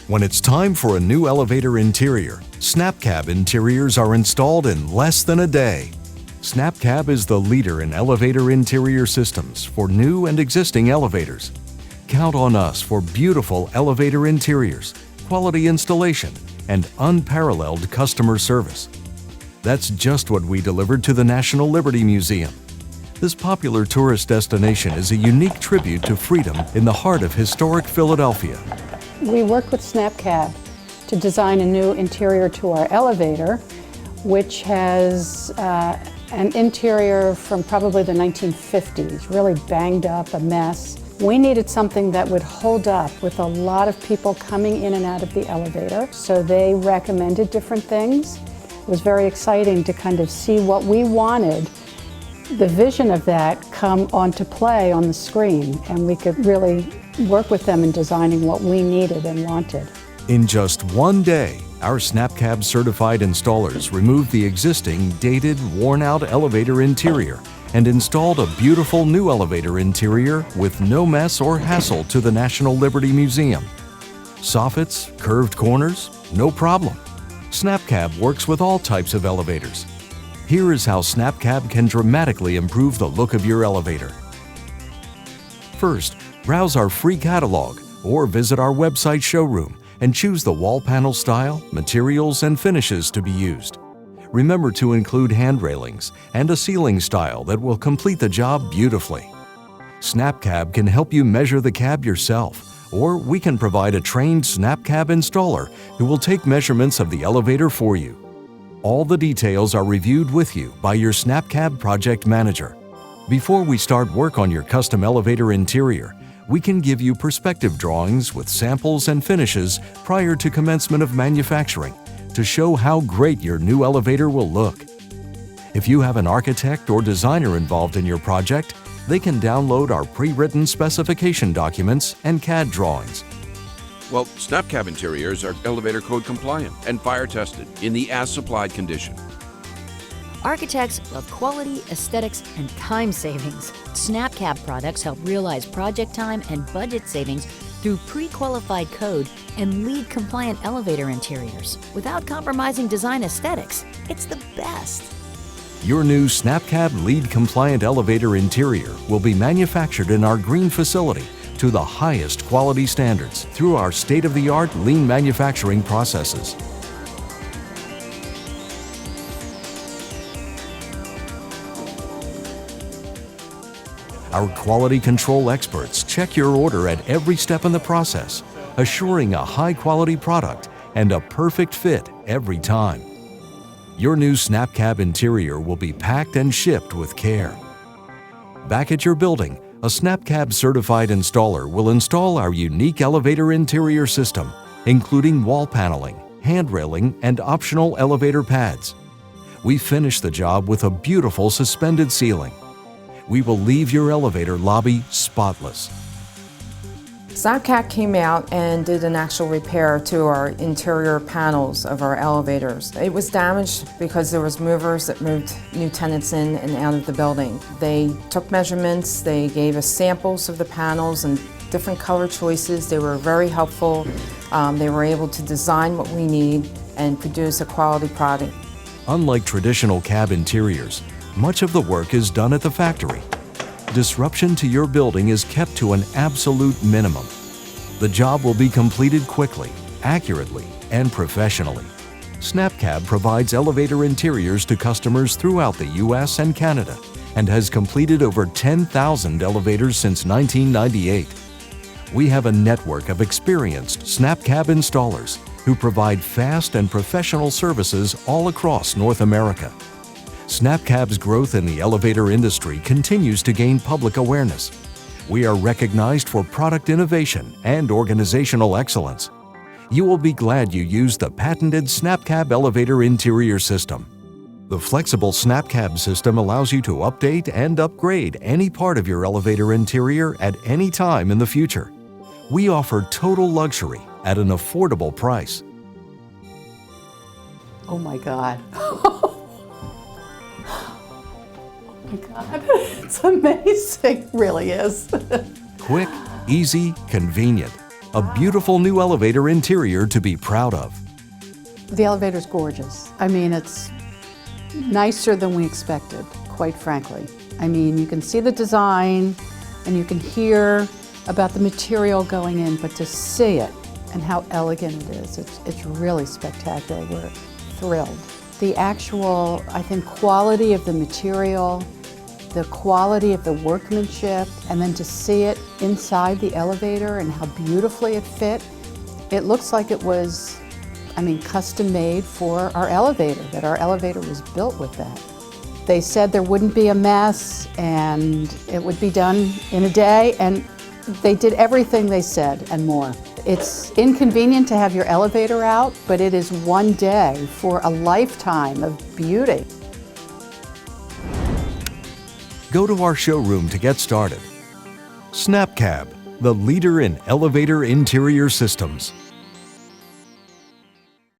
When it's time for a new elevator interior, SnapCab interiors are installed in less than a day. SnapCab is the leader in elevator interior systems for new and existing elevators. Count on us for beautiful elevator interiors, quality installation, and unparalleled customer service. That's just what we delivered to the National Liberty Museum. This popular tourist destination is a unique tribute to freedom in the heart of historic Philadelphia. We worked with SnapCab to design a new interior to our elevator, which has an interior from probably the 1950s, really banged up, a mess. We needed something that would hold up with a lot of people coming in and out of the elevator, so they recommended different things. It was very exciting to kind of see what we wanted, the vision of that come onto play on the screen, and we could really work with them in designing what we needed and wanted. In just one day, our SnapCab certified installers removed the existing, dated, worn-out elevator interior and installed a beautiful new elevator interior with no mess or hassle to the National Liberty Museum. Soffits, curved corners, no problem. SnapCab works with all types of elevators. Here is how SnapCab can dramatically improve the look of your elevator. First, browse our free catalog or visit our website showroom and choose the wall panel style, materials, and finishes to be used. Remember to include hand railings and a ceiling style that will complete the job beautifully. SnapCab can help you measure the cab yourself, or we can provide a trained SnapCab installer who will take measurements of the elevator for you. All the details are reviewed with you by your SnapCab project manager. Before we start work on your custom elevator interior, we can give you perspective drawings with samples and finishes prior to commencement of manufacturing to show how great your new elevator will look. If you have an architect or designer involved in your project, they can download our pre-written specification documents and CAD drawings. Well, SnapCab interiors are elevator code compliant and fire tested in the as-supplied condition. Architects love quality, aesthetics, and time savings. SnapCab products help realize project time and budget savings through pre-qualified code and LEED-compliant elevator interiors without compromising design aesthetics. It's the best. Your new SnapCab LEED-compliant elevator interior will be manufactured in our green facility to the highest quality standards through our state-of-the-art lean manufacturing processes. Our quality control experts check your order at every step in the process, assuring a high-quality product and a perfect fit every time. Your new SnapCab interior will be packed and shipped with care. Back at your building, a SnapCab certified installer will install our unique elevator interior system, including wall paneling, hand railing, and optional elevator pads. We finish the job with a beautiful suspended ceiling. We will leave your elevator lobby spotless. SnapCab came out and did an actual repair to our interior panels of our elevators. It was damaged because there was movers that moved new tenants in and out of the building. They took measurements, they gave us samples of the panels and different color choices. They were very helpful. They were able to design what we need and produce a quality product. Unlike traditional cab interiors, much of the work is done at the factory. Disruption to your building is kept to an absolute minimum. The job will be completed quickly, accurately, and professionally. SnapCab provides elevator interiors to customers throughout the U.S. and Canada and has completed over 10,000 elevators since 1998. We have a network of experienced SnapCab installers who provide fast and professional services all across North America. SnapCab's growth in the elevator industry continues to gain public awareness. We are recognized for product innovation and organizational excellence. You will be glad you used the patented SnapCab elevator interior system. The flexible SnapCab system allows you to update and upgrade any part of your elevator interior at any time in the future. We offer total luxury at an affordable price. Oh my God. Oh my God, it's amazing, it really is. Quick, easy, convenient. A beautiful new elevator interior to be proud of. The elevator's gorgeous. I mean, it's nicer than we expected, quite frankly. I mean, you can see the design and you can hear about the material going in, but to see it and how elegant it is, it's really spectacular. We're thrilled. The actual, I think, quality of the material, the quality of the workmanship, and then to see it inside the elevator and how beautifully it fit, it looks like it was, I mean, custom made for our elevator, that our elevator was built with that. They said there wouldn't be a mess and it would be done in a day, and they did everything they said and more. It's inconvenient to have your elevator out, but it is one day for a lifetime of beauty. Go to our showroom to get started. SnapCab, the leader in elevator interior systems.